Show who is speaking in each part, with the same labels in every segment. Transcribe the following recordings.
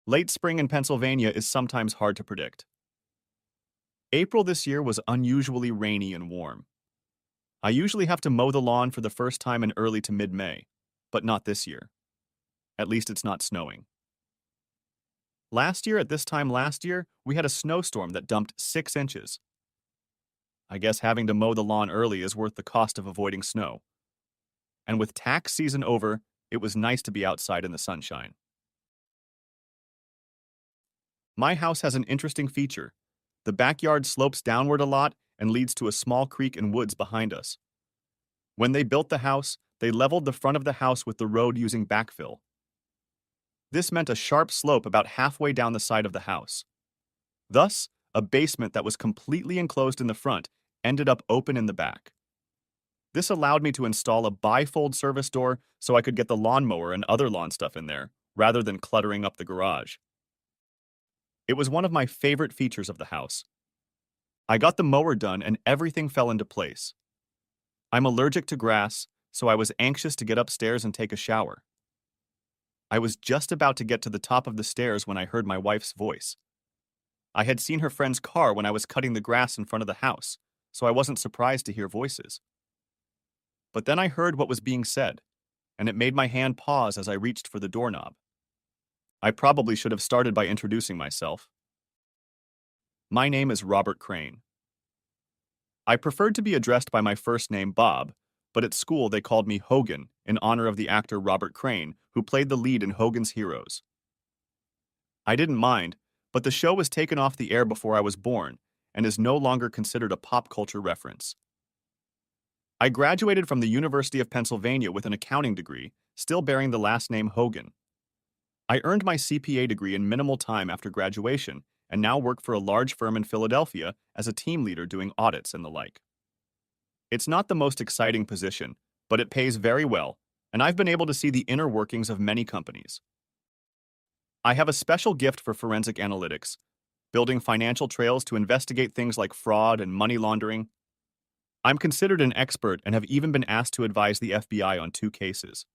Speaker 1: Late spring in Pennsylvania is sometimes hard to predict. April this year was unusually rainy and warm. I usually have to mow the lawn for the first time in early to mid-May, but not this year. At least it's not snowing. Last year, at this time last year, we had a snowstorm that dumped 6 inches. I guess having to mow the lawn early is worth the cost of avoiding snow. And with tax season over, it was nice to be outside in the sunshine. My house has an interesting feature. The backyard slopes downward a lot and leads to a small creek and woods behind us. When they built the house, they leveled the front of the house with the road using backfill. This meant a sharp slope about halfway down the side of the house. Thus, a basement that was completely enclosed in the front ended up open in the back. This allowed me to install a bifold service door so I could get the lawnmower and other lawn stuff in there, rather than cluttering up the garage. It was one of my favorite features of the house. I got the mower done and everything fell into place. I'm allergic to grass, so I was anxious to get upstairs and take a shower. I was just about to get to the top of the stairs when I heard my wife's voice. I had seen her friend's car when I was cutting the grass in front of the house, so I wasn't surprised to hear voices. But then I heard what was being said, and it made my hand pause as I reached for the doorknob. I probably should have started by introducing myself. My name is Robert Crane. I preferred to be addressed by my first name, Bob, but at school they called me Hogan in honor of the actor Robert Crane, who played the lead in Hogan's Heroes. I didn't mind, but the show was taken off the air before I was born and is no longer considered a pop culture reference. I graduated from the University of Pennsylvania with an accounting degree, still bearing the last name Hogan. I earned my CPA degree in minimal time after graduation and now work for a large firm in Philadelphia as a team leader doing audits and the like. It's not the most exciting position, but it pays very well, and I've been able to see the inner workings of many companies. I have a special gift for forensic analytics, building financial trails to investigate things like fraud and money laundering. I'm considered an expert and have even been asked to advise the FBI on 2 cases.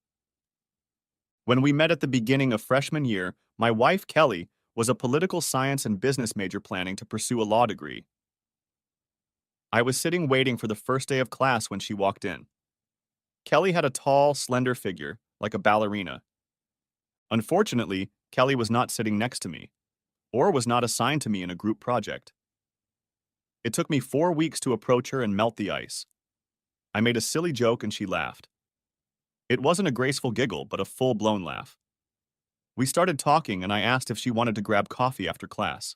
Speaker 1: When we met at the beginning of freshman year, my wife, Kelly, was a political science and business major planning to pursue a law degree. I was sitting waiting for the first day of class when she walked in. Kelly had a tall, slender figure, like a ballerina. Unfortunately, Kelly was not sitting next to me, or was not assigned to me in a group project. It took me 4 weeks to approach her and melt the ice. I made a silly joke and she laughed. It wasn't a graceful giggle, but a full-blown laugh. We started talking and I asked if she wanted to grab coffee after class.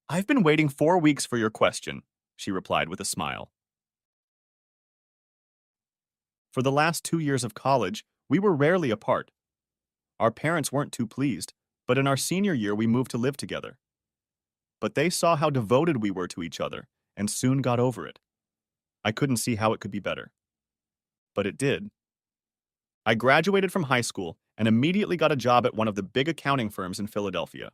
Speaker 1: "I've been waiting 4 weeks for your question," she replied with a smile. For the last 2 years of college, we were rarely apart. Our parents weren't too pleased, but in our senior year we moved to live together. But they saw how devoted we were to each other and soon got over it. I couldn't see how it could be better. But it did. I graduated from high school and immediately got a job at one of the big accounting firms in Philadelphia.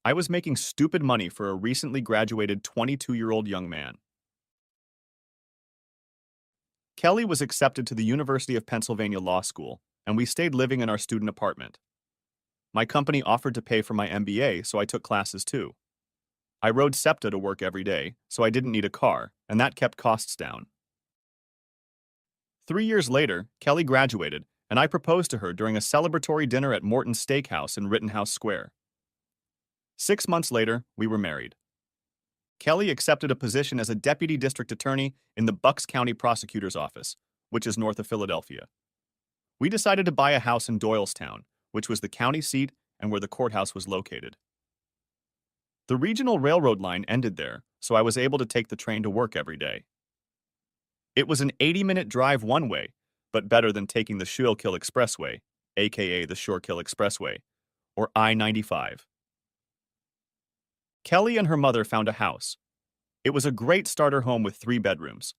Speaker 1: I was making stupid money for a recently graduated 22-year-old young man. Kelly was accepted to the University of Pennsylvania Law School, and we stayed living in our student apartment. My company offered to pay for my MBA, so I took classes too. I rode SEPTA to work every day, so I didn't need a car, and that kept costs down. 3 years later, Kelly graduated, and I proposed to her during a celebratory dinner at Morton's Steakhouse in Rittenhouse Square. 6 months later, we were married. Kelly accepted a position as a deputy district attorney in the Bucks County Prosecutor's Office, which is north of Philadelphia. We decided to buy a house in Doylestown, which was the county seat and where the courthouse was located. The regional railroad line ended there, so I was able to take the train to work every day. It was an 80-minute drive one way, but better than taking the Schuylkill Expressway, aka the Shorekill Expressway, or I-95. Kelly and her mother found a house. It was a great starter home with 3 bedrooms.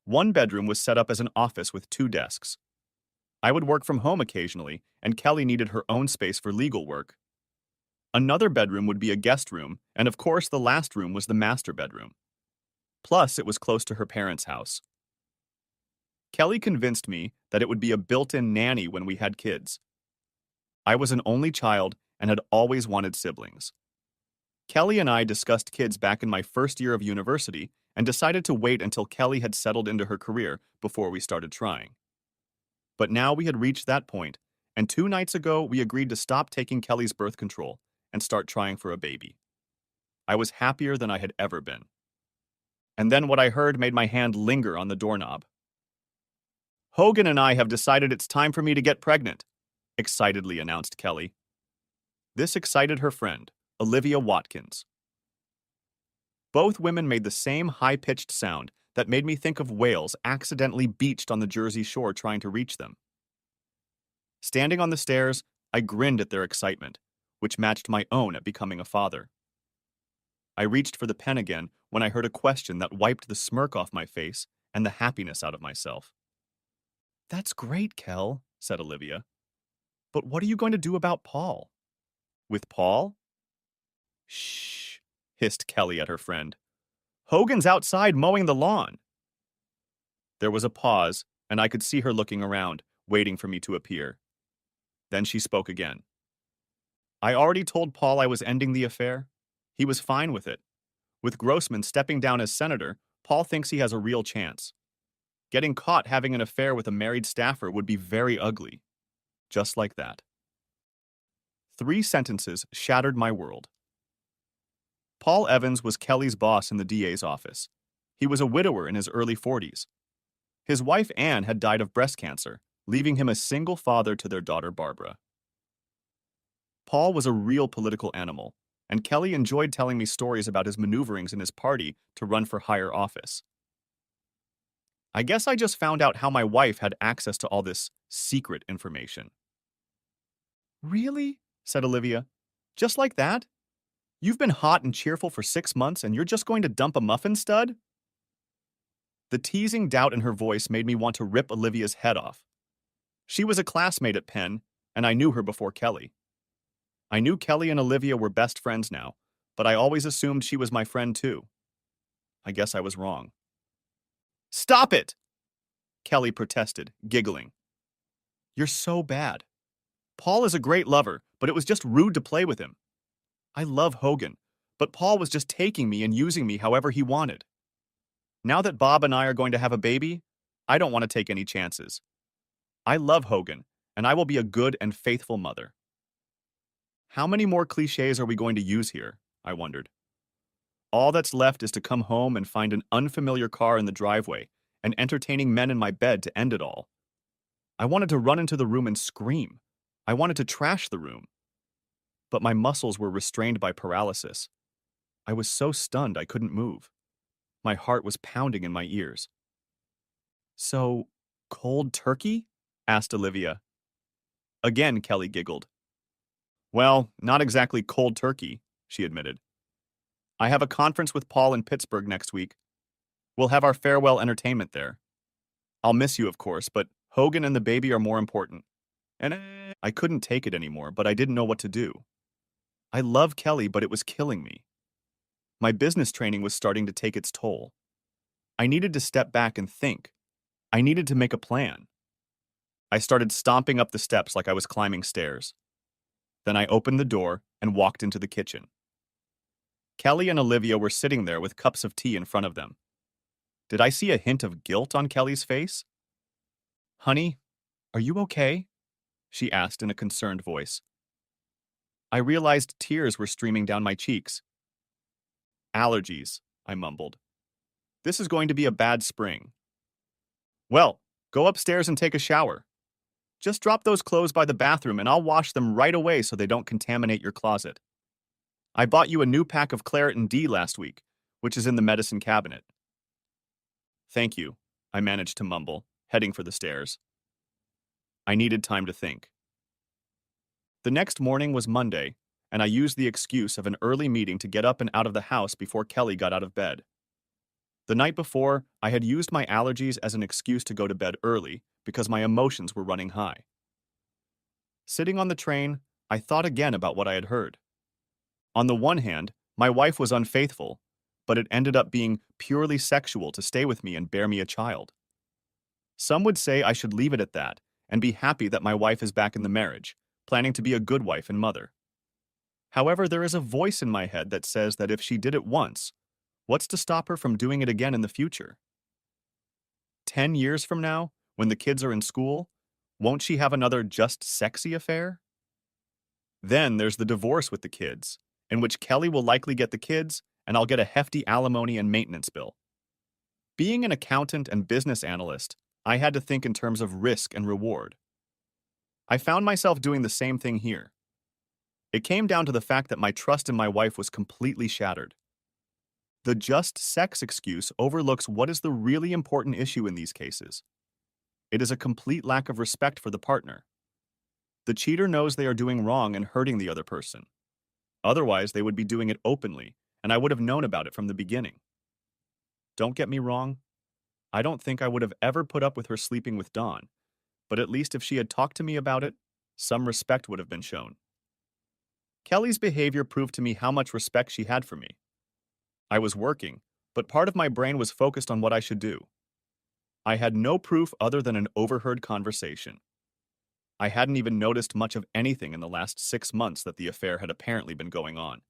Speaker 1: One bedroom was set up as an office with 2 desks. I would work from home occasionally, and Kelly needed her own space for legal work. Another bedroom would be a guest room, and of course the last room was the master bedroom. Plus, it was close to her parents' house. Kelly convinced me that it would be a built-in nanny when we had kids. I was an only child, and had always wanted siblings. Kelly and I discussed kids back in my first year of university and decided to wait until Kelly had settled into her career before we started trying. But now we had reached that point, and 2 nights ago we agreed to stop taking Kelly's birth control and start trying for a baby. I was happier than I had ever been. And then what I heard made my hand linger on the doorknob. Hogan and I have decided it's time for me to get pregnant, excitedly announced Kelly. This excited her friend, Olivia Watkins. Both women made the same high-pitched sound that made me think of whales accidentally beached on the Jersey Shore trying to reach them. Standing on the stairs, I grinned at their excitement, which matched my own at becoming a father. I reached for the pen again when I heard a question that wiped the smirk off my face and the happiness out of myself. That's great, Kel, said Olivia. But what are you going to do about Paul? With Paul? Shh, hissed Kelly at her friend. Hogan's outside mowing the lawn. There was a pause, and I could see her looking around, waiting for me to appear. Then she spoke again. I already told Paul I was ending the affair. He was fine with it. With Grossman stepping down as senator, Paul thinks he has a real chance. Getting caught having an affair with a married staffer would be very ugly. Just like that. 3 sentences shattered my world. Paul Evans was Kelly's boss in the DA's office. He was a widower in his early 40s. His wife Anne had died of breast cancer, leaving him a single father to their daughter Barbara. Paul was a real political animal, and Kelly enjoyed telling me stories about his maneuverings in his party to run for higher office. I guess I just found out how my wife had access to all this secret information. Really? Said Olivia. Just like that? You've been hot and cheerful for 6 months and you're just going to dump a muffin stud? The teasing doubt in her voice made me want to rip Olivia's head off. She was a classmate at Penn, and I knew her before Kelly. I knew Kelly and Olivia were best friends now, but I always assumed she was my friend too. I guess I was wrong. Stop it! Kelly protested, giggling. You're so bad. Paul is a great lover, but it was just rude to play with him. I love Hogan, but Paul was just taking me and using me however he wanted. Now that Bob and I are going to have a baby, I don't want to take any chances. I love Hogan, and I will be a good and faithful mother. How many more cliches are we going to use here? I wondered. All that's left is to come home and find an unfamiliar car in the driveway and entertaining men in my bed to end it all. I wanted to run into the room and scream. I wanted to trash the room. But my muscles were restrained by paralysis. I was so stunned I couldn't move. My heart was pounding in my ears. So, cold turkey? Asked Olivia. Again, Kelly giggled. Well, not exactly cold turkey, she admitted. I have a conference with Paul in Pittsburgh next week. We'll have our farewell entertainment there. I'll miss you, of course, but Hogan and the baby are more important. And I couldn't take it anymore, but I didn't know what to do. I love Kelly, but it was killing me. My business training was starting to take its toll. I needed to step back and think. I needed to make a plan. I started stomping up the steps like I was climbing stairs. Then I opened the door and walked into the kitchen. Kelly and Olivia were sitting there with cups of tea in front of them. Did I see a hint of guilt on Kelly's face? Honey, are you okay? She asked in a concerned voice. I realized tears were streaming down my cheeks. Allergies, I mumbled. This is going to be a bad spring. Well, go upstairs and take a shower. Just drop those clothes by the bathroom and I'll wash them right away so they don't contaminate your closet. I bought you a new pack of Claritin D last week, which is in the medicine cabinet. Thank you, I managed to mumble, heading for the stairs. I needed time to think. The next morning was Monday, and I used the excuse of an early meeting to get up and out of the house before Kelly got out of bed. The night before, I had used my allergies as an excuse to go to bed early because my emotions were running high. Sitting on the train, I thought again about what I had heard. On the one hand, my wife was unfaithful, but it ended up being purely sexual to stay with me and bear me a child. Some would say I should leave it at that and be happy that my wife is back in the marriage, planning to be a good wife and mother. However, there is a voice in my head that says that if she did it once, what's to stop her from doing it again in the future? 10 years from now, when the kids are in school, won't she have another just sexy affair? Then there's the divorce with the kids, in which Kelly will likely get the kids and I'll get a hefty alimony and maintenance bill. Being an accountant and business analyst, I had to think in terms of risk and reward. I found myself doing the same thing here. It came down to the fact that my trust in my wife was completely shattered. The just sex excuse overlooks what is the really important issue in these cases. It is a complete lack of respect for the partner. The cheater knows they are doing wrong and hurting the other person. Otherwise, they would be doing it openly, and I would have known about it from the beginning. Don't get me wrong, I don't think I would have ever put up with her sleeping with Dawn, but at least if she had talked to me about it, some respect would have been shown. Kelly's behavior proved to me how much respect she had for me. I was working, but part of my brain was focused on what I should do. I had no proof other than an overheard conversation. I hadn't even noticed much of anything in the last 6 months that the affair had apparently been going on.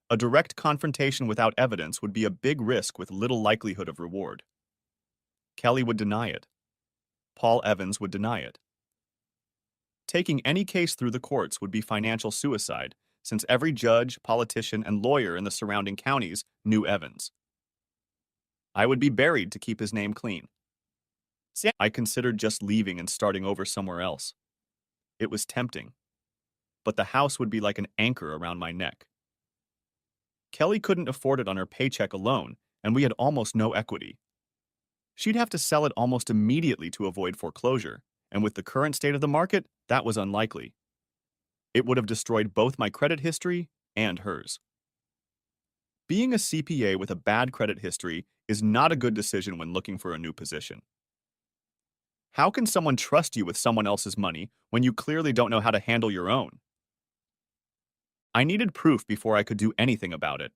Speaker 1: A direct confrontation without evidence would be a big risk with little likelihood of reward. Kelly would deny it. Paul Evans would deny it. Taking any case through the courts would be financial suicide, since every judge, politician, and lawyer in the surrounding counties knew Evans. I would be buried to keep his name clean. I considered just leaving and starting over somewhere else. It was tempting, but the house would be like an anchor around my neck. Kelly couldn't afford it on her paycheck alone, and we had almost no equity. She'd have to sell it almost immediately to avoid foreclosure, and with the current state of the market, that was unlikely. It would have destroyed both my credit history and hers. Being a CPA with a bad credit history is not a good decision when looking for a new position. How can someone trust you with someone else's money when you clearly don't know how to handle your own? I needed proof before I could do anything about it.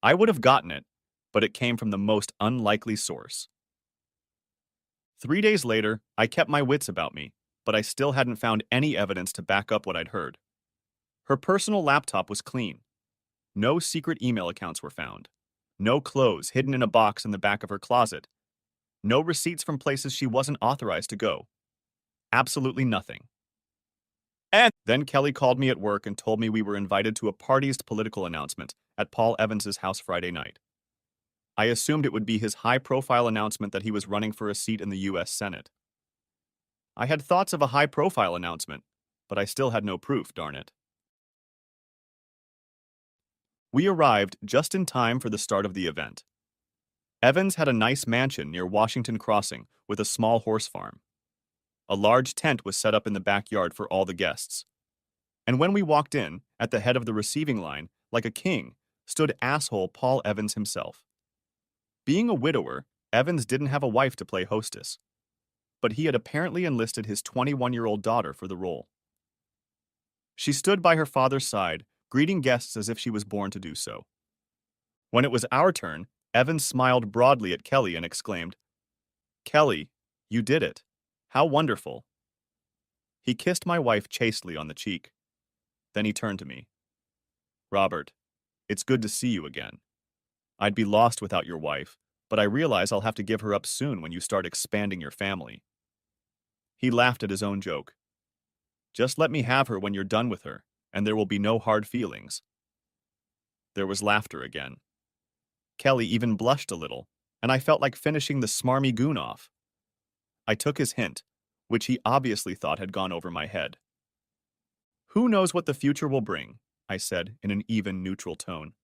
Speaker 1: I would have gotten it, but it came from the most unlikely source. 3 days later, I kept my wits about me, but I still hadn't found any evidence to back up what I'd heard. Her personal laptop was clean. No secret email accounts were found. No clothes hidden in a box in the back of her closet. No receipts from places she wasn't authorized to go. Absolutely nothing. And then Kelly called me at work and told me we were invited to a party's political announcement at Paul Evans's house Friday night. I assumed it would be his high-profile announcement that he was running for a seat in the U.S. Senate. I had thoughts of a high-profile announcement, but I still had no proof, darn it. We arrived just in time for the start of the event. Evans had a nice mansion near Washington Crossing with a small horse farm. A large tent was set up in the backyard for all the guests. And when we walked in, at the head of the receiving line, like a king, stood asshole Paul Evans himself. Being a widower, Evans didn't have a wife to play hostess, but he had apparently enlisted his 21-year-old daughter for the role. She stood by her father's side, greeting guests as if she was born to do so. When it was our turn, Evans smiled broadly at Kelly and exclaimed, "Kelly, you did it. How wonderful." He kissed my wife chastely on the cheek. Then he turned to me. "Robert, it's good to see you again. I'd be lost without your wife, but I realize I'll have to give her up soon when you start expanding your family." He laughed at his own joke. "Just let me have her when you're done with her, and there will be no hard feelings." There was laughter again. Kelly even blushed a little, and I felt like finishing the smarmy goon off. I took his hint, which he obviously thought had gone over my head. "Who knows what the future will bring?" I said in an even, neutral tone.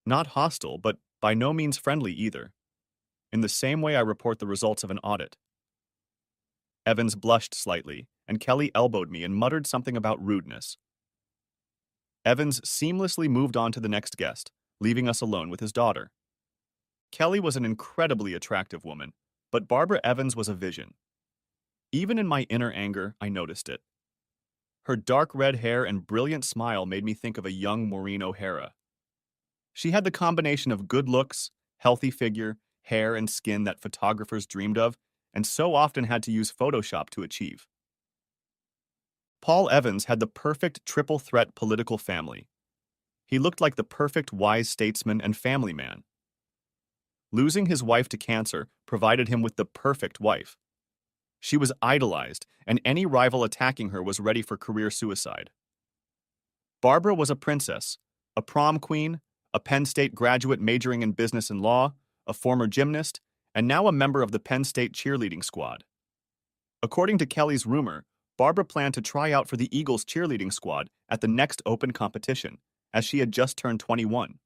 Speaker 1: Not hostile, but by no means friendly either. In the same way I report the results of an audit. Evans blushed slightly, and Kelly elbowed me and muttered something about rudeness. Evans seamlessly moved on to the next guest, leaving us alone with his daughter. Kelly was an incredibly attractive woman, but Barbara Evans was a vision. Even in my inner anger, I noticed it. Her dark red hair and brilliant smile made me think of a young Maureen O'Hara. She had the combination of good looks, healthy figure, hair, and skin that photographers dreamed of, and so often had to use Photoshop to achieve. Paul Evans had the perfect triple threat political family. He looked like the perfect wise statesman and family man. Losing his wife to cancer provided him with the perfect wife. She was idolized, and any rival attacking her was ready for career suicide. Barbara was a princess, a prom queen, a Penn State graduate majoring in business and law, a former gymnast, and now a member of the Penn State cheerleading squad. According to Kelly's rumor, Barbara planned to try out for the Eagles cheerleading squad at the next open competition, as she had just turned 21.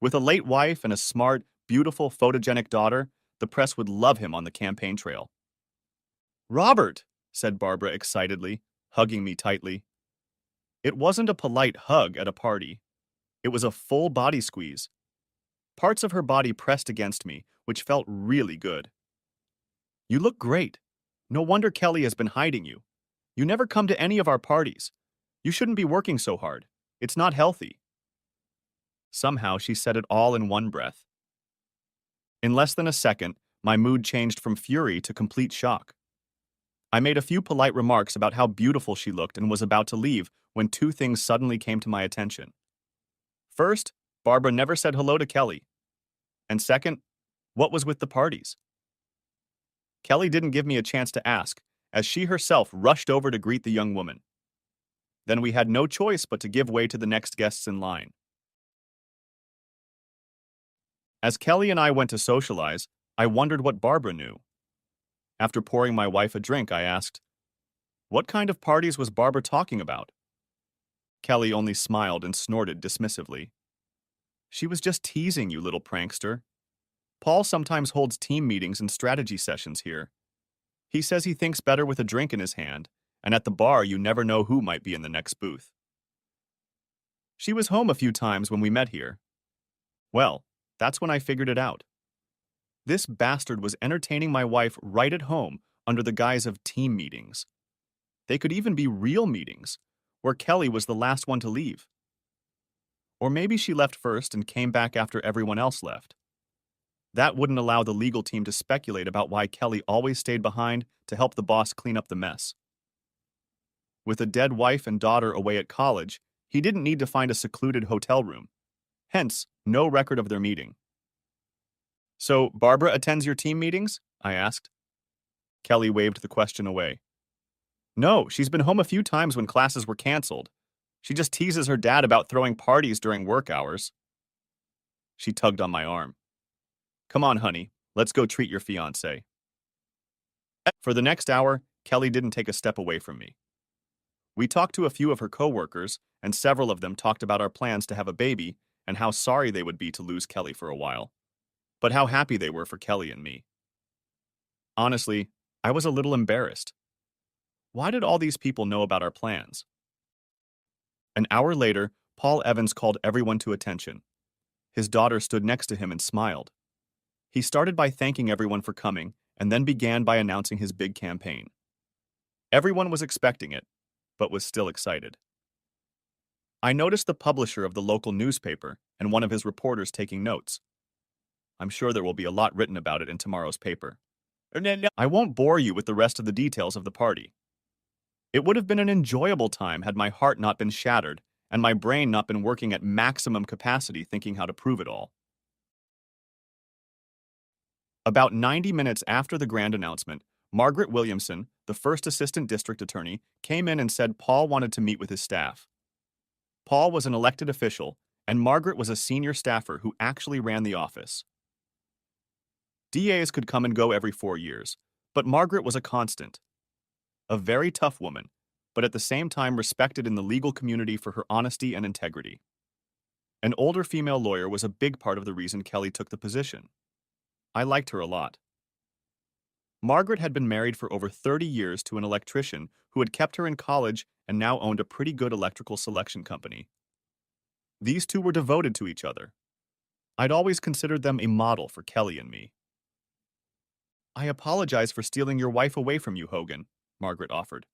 Speaker 1: With a late wife and a smart, beautiful, photogenic daughter, the press would love him on the campaign trail. "Robert," said Barbara excitedly, hugging me tightly. It wasn't a polite hug at a party. It was a full body squeeze. Parts of her body pressed against me, which felt really good. "You look great. No wonder Kelly has been hiding you. You never come to any of our parties. You shouldn't be working so hard. It's not healthy." Somehow she said it all in one breath. In less than a second, my mood changed from fury to complete shock. I made a few polite remarks about how beautiful she looked and was about to leave when two things suddenly came to my attention. First, Barbara never said hello to Kelly. And second, what was with the parties? Kelly didn't give me a chance to ask, as she herself rushed over to greet the young woman. Then we had no choice but to give way to the next guests in line. As Kelly and I went to socialize, I wondered what Barbara knew. After pouring my wife a drink, I asked, "What kind of parties was Barbara talking about?" Kelly only smiled and snorted dismissively. "She was just teasing you, little prankster. Paul sometimes holds team meetings and strategy sessions here. He says he thinks better with a drink in his hand, and at the bar you never know who might be in the next booth. She was home a few times when we met here. Well, that's when I figured it out. This bastard was entertaining my wife right at home under the guise of team meetings. They could even be real meetings, where Kelly was the last one to leave. Or maybe she left first and came back after everyone else left. That wouldn't allow the legal team to speculate about why Kelly always stayed behind to help the boss clean up the mess. With a dead wife and daughter away at college, he didn't need to find a secluded hotel room. Hence, no record of their meeting. "So, Barbara attends your team meetings?" I asked. Kelly waved the question away. "No, she's been home a few times when classes were canceled. She just teases her dad about throwing parties during work hours." She tugged on my arm. "Come on, honey, let's go treat your fiancé." For the next hour, Kelly didn't take a step away from me. We talked to a few of her coworkers, and several of them talked about our plans to have a baby and how sorry they would be to lose Kelly for a while, but how happy they were for Kelly and me. Honestly, I was a little embarrassed. Why did all these people know about our plans? An hour later, Paul Evans called everyone to attention. His daughter stood next to him and smiled. He started by thanking everyone for coming and then began by announcing his big campaign. Everyone was expecting it, but was still excited. I noticed the publisher of the local newspaper and one of his reporters taking notes. I'm sure there will be a lot written about it in tomorrow's paper. I won't bore you with the rest of the details of the party. It would have been an enjoyable time had my heart not been shattered and my brain not been working at maximum capacity thinking how to prove it all. About 90 minutes after the grand announcement, Margaret Williamson, the first assistant district attorney, came in and said Paul wanted to meet with his staff. Paul was an elected official, and Margaret was a senior staffer who actually ran the office. DAs could come and go every 4 years, but Margaret was a constant. A very tough woman, but at the same time respected in the legal community for her honesty and integrity. An older female lawyer was a big part of the reason Kelly took the position. I liked her a lot. Margaret had been married for over 30 years to an electrician who had kept her in college and now owned a pretty good electrical selection company. These two were devoted to each other. I'd always considered them a model for Kelly and me. "I apologize for stealing your wife away from you, Hogan," Margaret offered.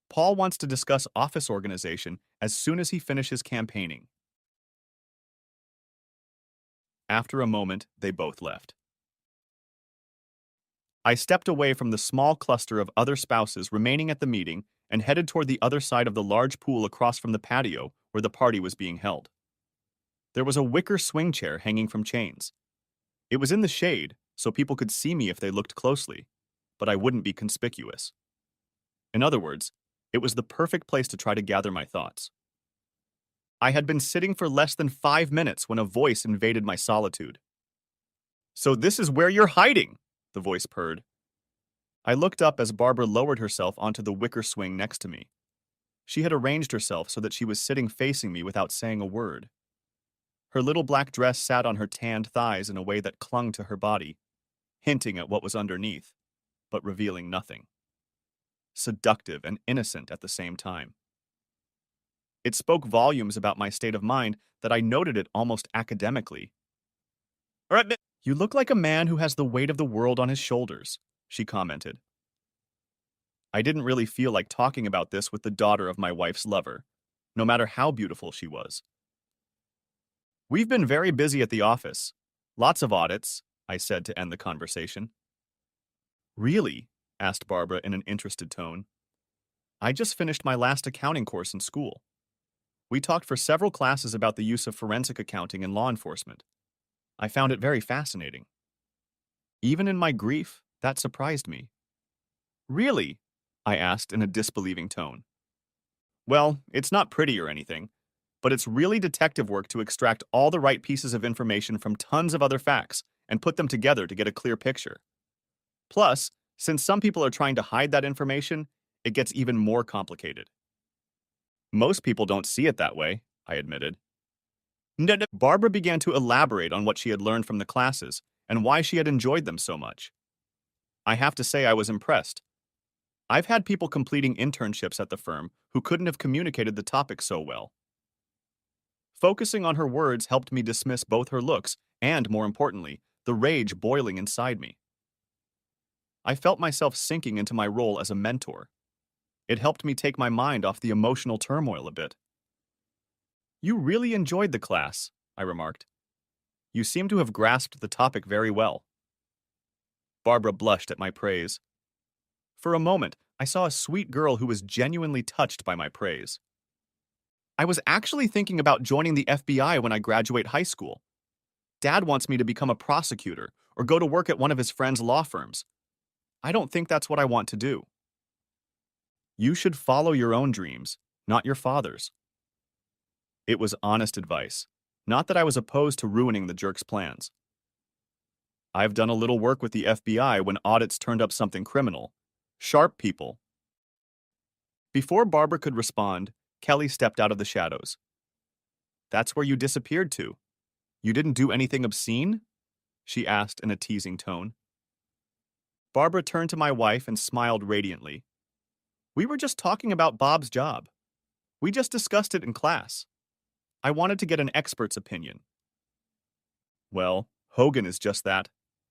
Speaker 1: "Paul wants to discuss office organization as soon as he finishes campaigning." After a moment, they both left. I stepped away from the small cluster of other spouses remaining at the meeting and headed toward the other side of the large pool across from the patio where the party was being held. There was a wicker swing chair hanging from chains. It was in the shade, so people could see me if they looked closely, but I wouldn't be conspicuous. In other words, it was the perfect place to try to gather my thoughts. I had been sitting for less than 5 minutes when a voice invaded my solitude. "So this is where you're hiding," the voice purred. I looked up as Barbara lowered herself onto the wicker swing next to me. She had arranged herself so that she was sitting facing me without saying a word. Her little black dress sat on her tanned thighs in a way that clung to her body, hinting at what was underneath, but revealing nothing. Seductive and innocent at the same time. It spoke volumes about my state of mind that I noted it almost academically. "All right, you look like a man who has the weight of the world on his shoulders," she commented. I didn't really feel like talking about this with the daughter of my wife's lover, no matter how beautiful she was. "We've been very busy at the office. Lots of audits," I said to end the conversation. "Really?" asked Barbara in an interested tone. "I just finished my last accounting course in school. We talked for several classes about the use of forensic accounting in law enforcement. I found it very fascinating. Even in my grief, that surprised me." "Really?" I asked in a disbelieving tone. "Well, it's not pretty or anything, but it's really detective work to extract all the right pieces of information from tons of other facts and put them together to get a clear picture. Plus, since some people are trying to hide that information, it gets even more complicated." "Most people don't see it that way," I admitted. No. Barbara began to elaborate on what she had learned from the classes and why she had enjoyed them so much. I have to say I was impressed. I've had people completing internships at the firm who couldn't have communicated the topic so well. Focusing on her words helped me dismiss both her looks and, more importantly, the rage boiling inside me. I felt myself sinking into my role as a mentor. It helped me take my mind off the emotional turmoil a bit. "You really enjoyed the class," I remarked. "You seem to have grasped the topic very well." Barbara blushed at my praise. For a moment, I saw a sweet girl who was genuinely touched by my praise. "I was actually thinking about joining the FBI when I graduate high school. Dad wants me to become a prosecutor or go to work at one of his friend's law firms. I don't think that's what I want to do." "You should follow your own dreams, not your father's." It was honest advice, not that I was opposed to ruining the jerk's plans. "I've done a little work with the FBI when audits turned up something criminal. Sharp people." Before Barbara could respond, Kelly stepped out of the shadows. "That's where you disappeared to. You didn't do anything obscene?" she asked in a teasing tone. Barbara turned to my wife and smiled radiantly. "We were just talking about Bob's job. We just discussed it in class. I wanted to get an expert's opinion." "Well, Hogan is just that,"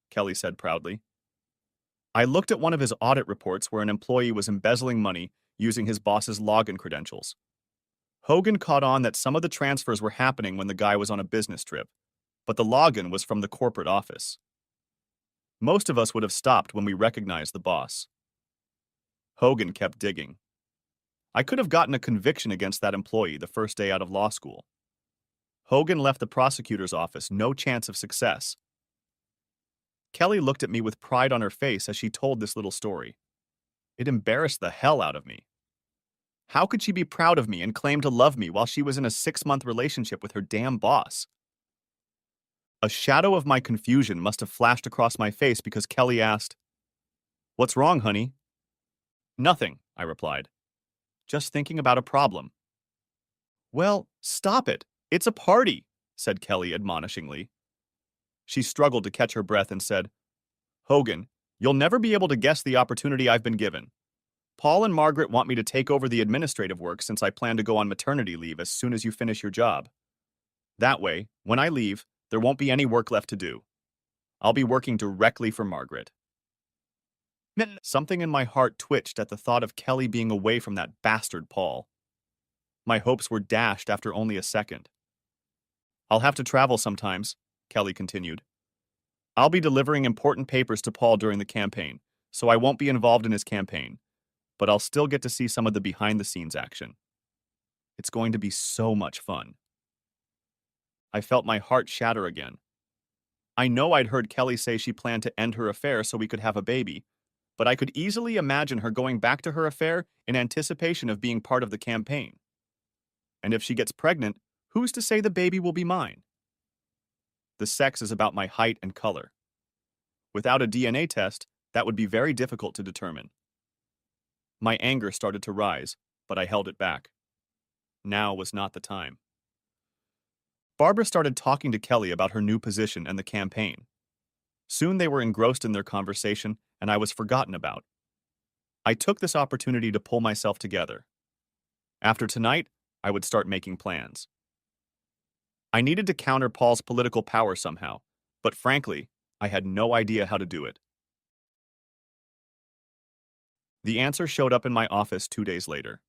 Speaker 1: Kelly said proudly. "I looked at one of his audit reports where an employee was embezzling money using his boss's login credentials. Hogan caught on that some of the transfers were happening when the guy was on a business trip, but the login was from the corporate office. Most of us would have stopped when we recognized the boss. Hogan kept digging. I could have gotten a conviction against that employee the first day out of law school. Hogan left the prosecutor's office no chance of success." Kelly looked at me with pride on her face as she told this little story. It embarrassed the hell out of me. How could she be proud of me and claim to love me while she was in a 6-month relationship with her damn boss? A shadow of my confusion must have flashed across my face because Kelly asked, "What's wrong, honey?" "Nothing," I replied. "Just thinking about a problem." "Well, stop it. It's a party," said Kelly admonishingly. She struggled to catch her breath and said, "Hogan, you'll never be able to guess the opportunity I've been given. Paul and Margaret want me to take over the administrative work since I plan to go on maternity leave as soon as you finish your job. That way, when I leave, there won't be any work left to do. I'll be working directly for Margaret." Something in my heart twitched at the thought of Kelly being away from that bastard Paul. My hopes were dashed after only a second. "I'll have to travel sometimes," Kelly continued. "I'll be delivering important papers to Paul during the campaign, so I won't be involved in his campaign. but I'll still get to see some of the behind-the-scenes action. It's going to be so much fun. I felt my heart shatter again. I know I'd heard Kelly say she planned to end her affair so we could have a baby, but I could easily imagine her going back to her affair in anticipation of being part of the campaign. And if she gets pregnant, who's to say the baby will be mine? The sex is about my height and color. Without a DNA test, that would be very difficult to determine. My anger started to rise, but I held it back. Now was not the time. Barbara started talking to Kelly about her new position and the campaign. Soon they were engrossed in their conversation, and I was forgotten about. I took this opportunity to pull myself together. After tonight, I would start making plans. I needed to counter Paul's political power somehow, but frankly, I had no idea how to do it. The answer showed up in my office 2 days later.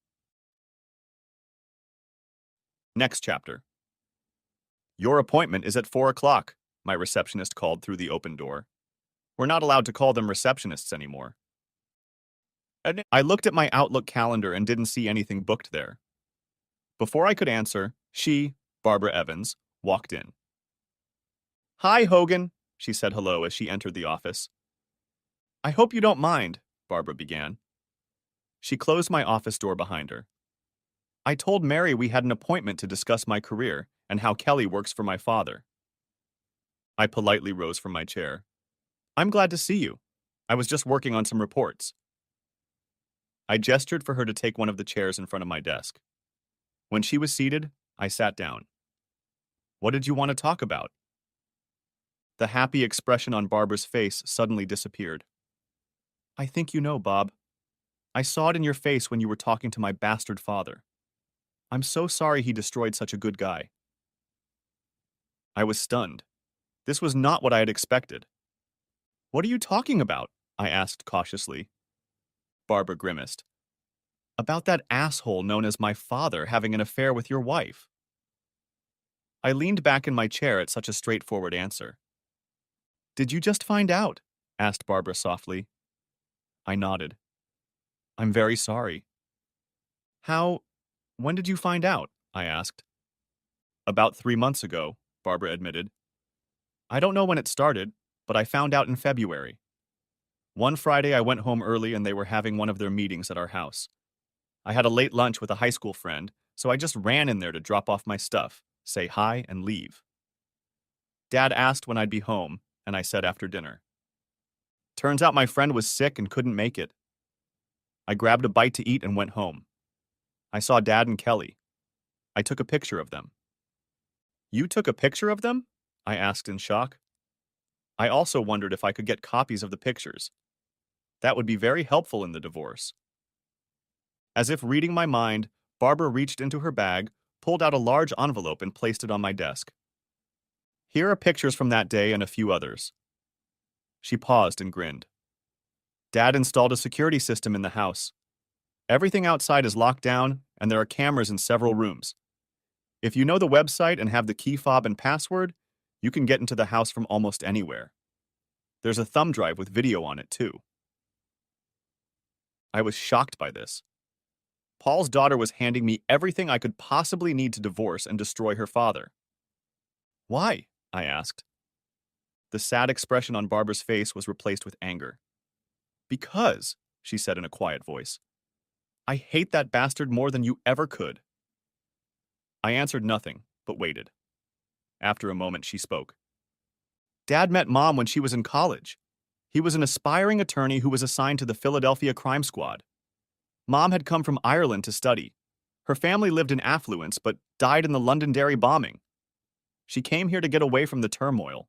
Speaker 1: Next chapter. Your appointment is at 4 o'clock, my receptionist called through the open door. We're not allowed to call them receptionists anymore. I looked at my Outlook calendar and didn't see anything booked there. Before I could answer, she, Barbara Evans, walked in. Hi, Hogan, she said hello as she entered the office. I hope you don't mind, Barbara began. She closed my office door behind her. I told Mary we had an appointment to discuss my career and how Kelly works for my father. I politely rose from my chair. I'm glad to see you. I was just working on some reports. I gestured for her to take one of the chairs in front of my desk. When she was seated, I sat down. What did you want to talk about? The happy expression on Barbara's face suddenly disappeared. I think you know, Bob. I saw it in your face when you were talking to my bastard father. I'm so sorry he destroyed such a good guy. I was stunned. This was not what I had expected. What are you talking about? I asked cautiously. Barbara grimaced. About that asshole known as my father having an affair with your wife. I leaned back in my chair at such a straightforward answer. Did you just find out? Asked Barbara softly. I nodded. I'm very sorry. When did you find out? I asked. About 3 months ago, Barbara admitted. I don't know when it started, but I found out in February. One Friday I went home early and they were having one of their meetings at our house. I had a late lunch with a high school friend, so I just ran in there to drop off my stuff, say hi, and leave. Dad asked when I'd be home, and I said after dinner. Turns out my friend was sick and couldn't make it. I grabbed a bite to eat and went home. I saw Dad and Kelly. I took a picture of them. You took a picture of them? I asked in shock. I also wondered if I could get copies of the pictures. That would be very helpful in the divorce. As if reading my mind, Barbara reached into her bag, pulled out a large envelope and placed it on my desk. Here are pictures from that day and a few others. She paused and grinned. Dad installed a security system in the house. Everything outside is locked down, and there are cameras in several rooms. If you know the website and have the key fob and password, you can get into the house from almost anywhere. There's a thumb drive with video on it, too. I was shocked by this. Paul's daughter was handing me everything I could possibly need to divorce and destroy her father. Why? I asked. The sad expression on Barbara's face was replaced with anger. Because, she said in a quiet voice, I hate that bastard more than you ever could. I answered nothing, but waited. After a moment, she spoke. Dad met Mom when she was in college. He was an aspiring attorney who was assigned to the Philadelphia Crime Squad. Mom had come from Ireland to study. Her family lived in affluence, but died in the Londonderry bombing. She came here to get away from the turmoil.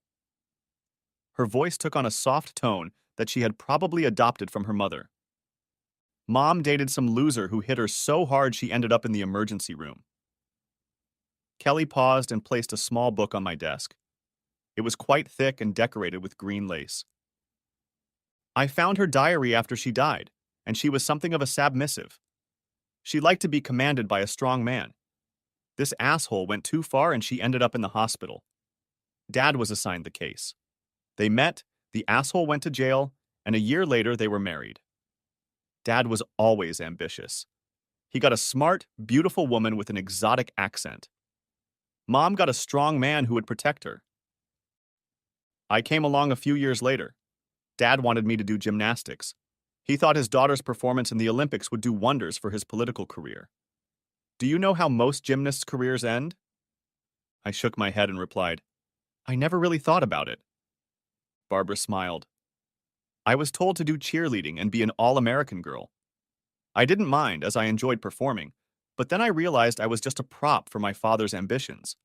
Speaker 1: Her voice took on a soft tone that she had probably adopted from her mother. Mom dated some loser who hit her so hard she ended up in the emergency room. Kelly paused and placed a small book on my desk. It was quite thick and decorated with green lace. I found her diary after she died, and she was something of a submissive. She liked to be commanded by a strong man. This asshole went too far and she ended up in the hospital. Dad was assigned the case. They met, the asshole went to jail, and a year later they were married. Dad was always ambitious. He got a smart, beautiful woman with an exotic accent. Mom got a strong man who would protect her. I came along a few years later. Dad wanted me to do gymnastics. He thought his daughter's performance in the Olympics would do wonders for his political career. Do you know how most gymnasts' careers end? I shook my head and replied, I never really thought about it. Barbara smiled. I was told to do cheerleading and be an all-American girl. I didn't mind, as I enjoyed performing, but then I realized I was just a prop for my father's ambitions.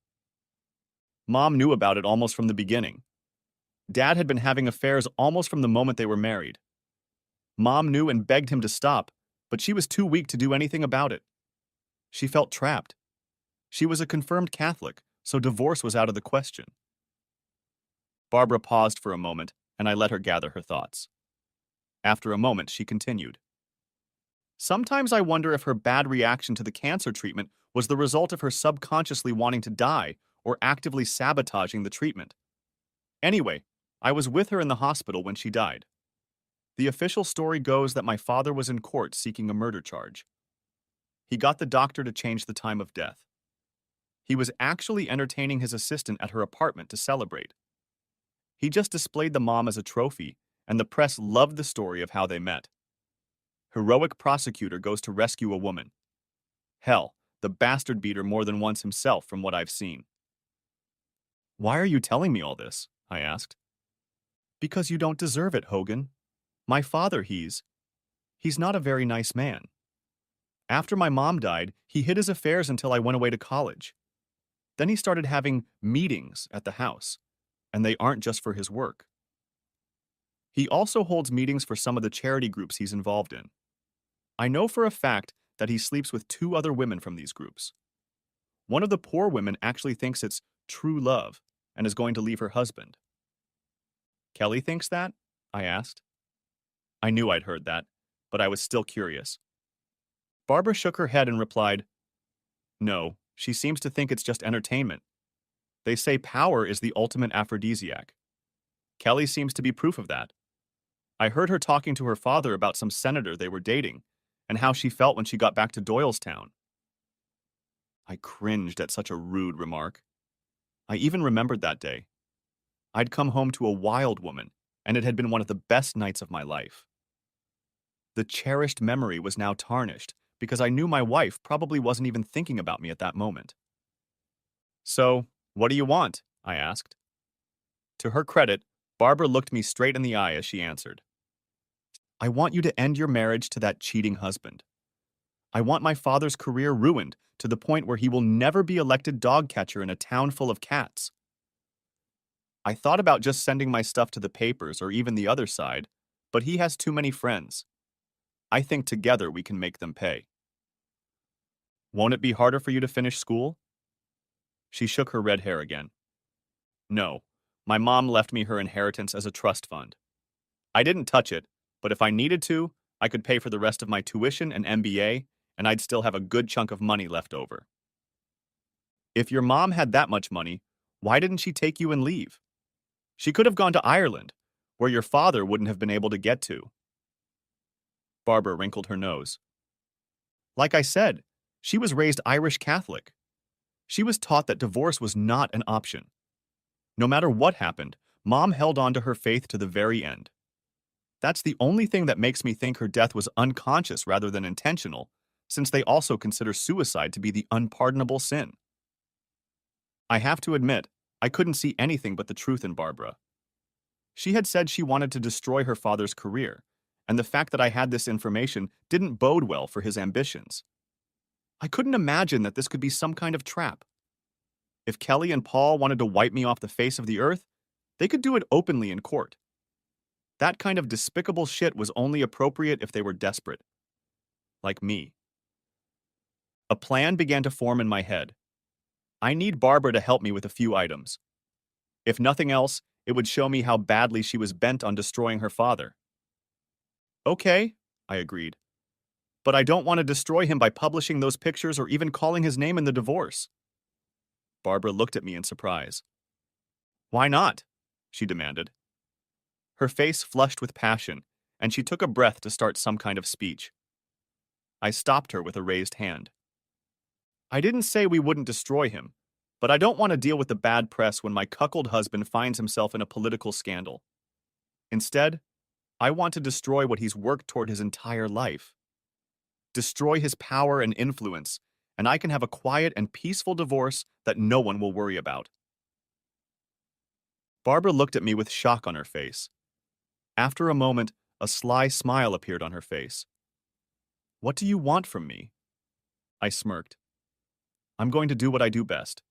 Speaker 1: Mom knew about it almost from the beginning. Dad had been having affairs almost from the moment they were married. Mom knew and begged him to stop, but she was too weak to do anything about it. She felt trapped. She was a confirmed Catholic, so divorce was out of the question. Barbara paused for a moment, and I let her gather her thoughts. After a moment, she continued. Sometimes I wonder if her bad reaction to the cancer treatment was the result of her subconsciously wanting to die or actively sabotaging the treatment. Anyway, I was with her in the hospital when she died. The official story goes that my father was in court seeking a murder charge. He got the doctor to change the time of death. He was actually entertaining his assistant at her apartment to celebrate. He just displayed the mom as a trophy, and the press loved the story of how they met. Heroic prosecutor goes to rescue a woman. Hell, the bastard beat her more than once himself from what I've seen. Why are you telling me all this? I asked. Because you don't deserve it, Hogan. My father, he's not a very nice man. After my mom died, he hid his affairs until I went away to college. Then he started having meetings at the house, and they aren't just for his work. He also holds meetings for some of the charity groups he's involved in. I know for a fact that he sleeps with 2 other women from these groups. One of the poor women actually thinks it's true love and is going to leave her husband. Kelly thinks that? I asked. I knew I'd heard that, but I was still curious. Barbara shook her head and replied, No, she seems to think it's just entertainment. They say power is the ultimate aphrodisiac. Kelly seems to be proof of that. I heard her talking to her father about some senator they were dating and how she felt when she got back to Doylestown. I cringed at such a rude remark. I even remembered that day. I'd come home to a wild woman, and it had been one of the best nights of my life. The cherished memory was now tarnished because I knew my wife probably wasn't even thinking about me at that moment. So, what do you want? I asked. To her credit, Barbara looked me straight in the eye as she answered. I want you to end your marriage to that cheating husband. I want my father's career ruined to the point where he will never be elected dog catcher in a town full of cats. I thought about just sending my stuff to the papers or even the other side, but he has too many friends. I think together we can make them pay. Won't it be harder for you to finish school? She shook her red hair again. No, my mom left me her inheritance as a trust fund. I didn't touch it, but if I needed to, I could pay for the rest of my tuition and MBA, and I'd still have a good chunk of money left over. If your mom had that much money, why didn't she take you and leave? She could have gone to Ireland, where your father wouldn't have been able to get to. Barbara wrinkled her nose. Like I said, she was raised Irish Catholic. She was taught that divorce was not an option. No matter what happened, Mom held on to her faith to the very end. That's the only thing that makes me think her death was unconscious rather than intentional, since they also consider suicide to be the unpardonable sin. I have to admit, I couldn't see anything but the truth in Barbara. She had said she wanted to destroy her father's career, and the fact that I had this information didn't bode well for his ambitions. I couldn't imagine that this could be some kind of trap. If Kelly and Paul wanted to wipe me off the face of the earth, they could do it openly in court. That kind of despicable shit was only appropriate if they were desperate. Like me. A plan began to form in my head. I need Barbara to help me with a few items. If nothing else, it would show me how badly she was bent on destroying her father. Okay, I agreed. But I don't want to destroy him by publishing those pictures or even calling his name in the divorce. Barbara looked at me in surprise. Why not? She demanded. Her face flushed with passion, and she took a breath to start some kind of speech. I stopped her with a raised hand. I didn't say we wouldn't destroy him, but I don't want to deal with the bad press when my cuckold husband finds himself in a political scandal. Instead, I want to destroy what he's worked toward his entire life. Destroy his power and influence, and I can have a quiet and peaceful divorce that no one will worry about. Barbara looked at me with shock on her face. After a moment, a sly smile appeared on her face. What do you want from me? I smirked. I'm going to do what I do best.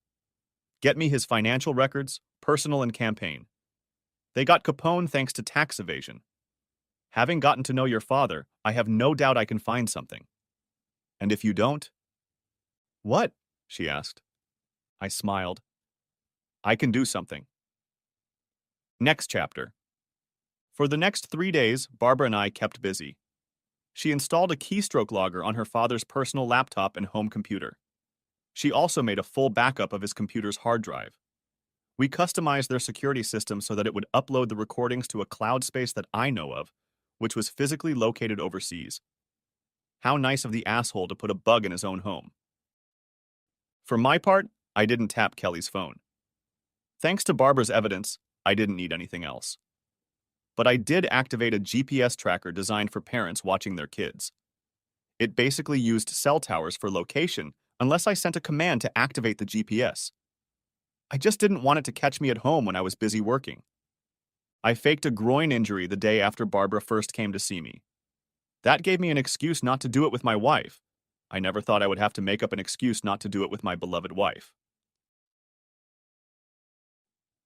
Speaker 1: Get me his financial records, personal and campaign. They got Capone thanks to tax evasion. Having gotten to know your father, I have no doubt I can find something. And if you don't? What? She asked. I smiled. I can do something. Next chapter. For the next 3 days, Barbara and I kept busy. She installed a keystroke logger on her father's personal laptop and home computer. She also made a full backup of his computer's hard drive. We customized their security system so that it would upload the recordings to a cloud space that I know of, which was physically located overseas. How nice of the asshole to put a bug in his own home. For my part, I didn't tap Kelly's phone. Thanks to Barbara's evidence, I didn't need anything else. But I did activate a GPS tracker designed for parents watching their kids. It basically used cell towers for location unless I sent a command to activate the GPS. I just didn't want it to catch me at home when I was busy working. I faked a groin injury the day after Barbara first came to see me. That gave me an excuse not to do it with my wife. I never thought I would have to make up an excuse not to do it with my beloved wife.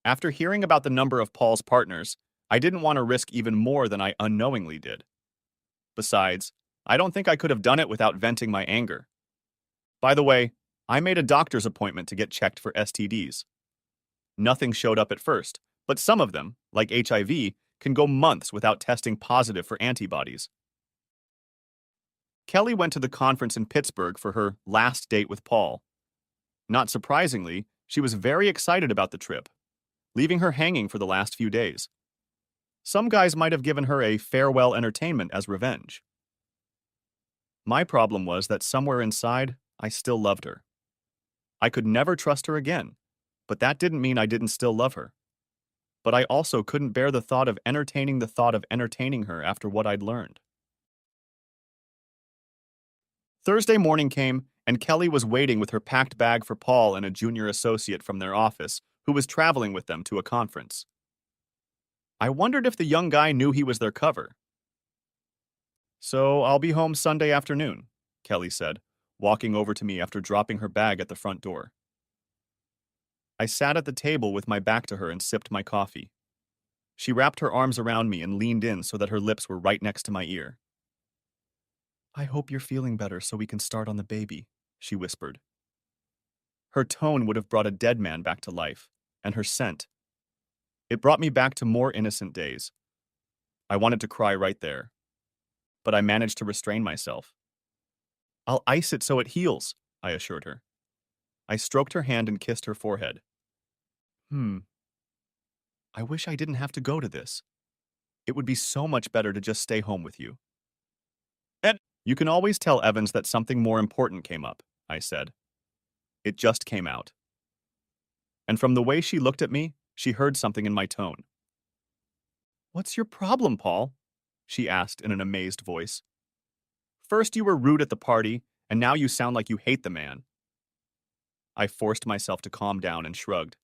Speaker 1: After hearing about the number of Paul's partners, I didn't want to risk even more than I unknowingly did. Besides, I don't think I could have done it without venting my anger. By the way, I made a doctor's appointment to get checked for STDs. Nothing showed up at first, but some of them, like HIV, can go months without testing positive for antibodies. Kelly went to the conference in Pittsburgh for her last date with Paul. Not surprisingly, she was very excited about the trip, leaving her hanging for the last few days. Some guys might have given her a farewell entertainment as revenge. My problem was that somewhere inside, I still loved her. I could never trust her again, but that didn't mean I didn't still love her. But I also couldn't bear the thought of entertaining her after what I'd learned. Thursday morning came, and Kelly was waiting with her packed bag for Paul and a junior associate from their office who was traveling with them to a conference. I wondered if the young guy knew he was their cover. So I'll be home Sunday afternoon, Kelly said, walking over to me after dropping her bag at the front door. I sat at the table with my back to her and sipped my coffee. She wrapped her arms around me and leaned in so that her lips were right next to my ear. I hope you're feeling better so we can start on the baby, she whispered. Her tone would have brought a dead man back to life, and her scent. It brought me back to more innocent days. I wanted to cry right there, but I managed to restrain myself. I'll ice it so it heals, I assured her. I stroked her hand and kissed her forehead. I wish I didn't have to go to this. It would be so much better to just stay home with you. You can always tell Evans that something more important came up, I said. It just came out. And from the way she looked at me, she heard something in my tone. What's your problem, Paul? She asked in an amazed voice. First you were rude at the party, and now you sound like you hate the man. I forced myself to calm down and shrugged.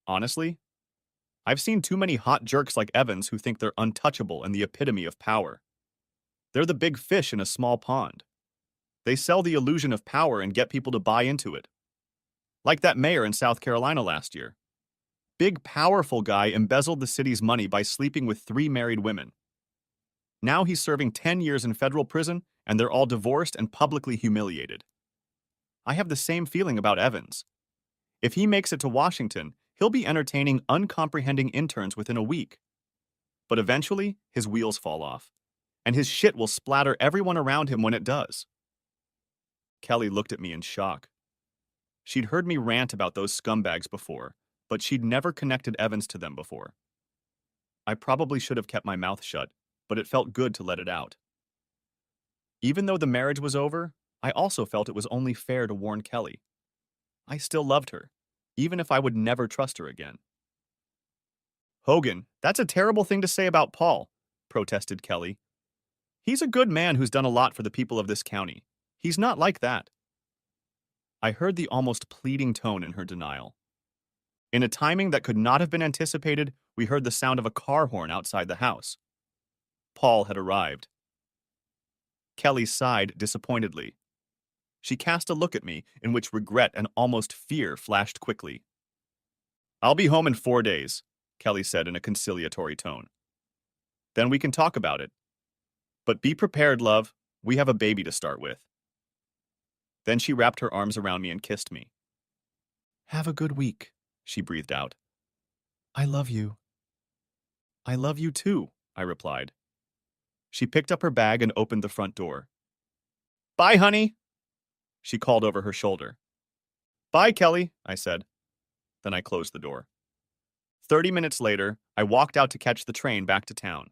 Speaker 1: Honestly, I've seen too many hot jerks like Evans who think they're untouchable and the epitome of power. They're the big fish in a small pond. They sell the illusion of power and get people to buy into it. Like that mayor in South Carolina last year. Big, powerful guy embezzled the city's money by sleeping with 3 married women. Now he's serving 10 years in federal prison, and they're all divorced and publicly humiliated. I have the same feeling about Evans. If he makes it to Washington, he'll be entertaining uncomprehending interns within a week. But eventually, his wheels fall off, and his shit will splatter everyone around him when it does. Kelly looked at me in shock. She'd heard me rant about those scumbags before, but she'd never connected Evans to them before. I probably should have kept my mouth shut, but it felt good to let it out. Even though the marriage was over, I also felt it was only fair to warn Kelly. I still loved her, even if I would never trust her again. Hogan, that's a terrible thing to say about Paul, protested Kelly. He's a good man who's done a lot for the people of this county. He's not like that. I heard the almost pleading tone in her denial. In a timing that could not have been anticipated, we heard the sound of a car horn outside the house. Paul had arrived. Kelly sighed disappointedly. She cast a look at me in which regret and almost fear flashed quickly. I'll be home in 4 days, Kelly said in a conciliatory tone. Then we can talk about it. But be prepared, love. We have a baby to start with. Then she wrapped her arms around me and kissed me. Have a good week, she breathed out. I love you. I love you too, I replied. She picked up her bag and opened the front door. Bye, honey, she called over her shoulder. Bye, Kelly, I said. Then I closed the door. 30 minutes later, I walked out to catch the train back to town.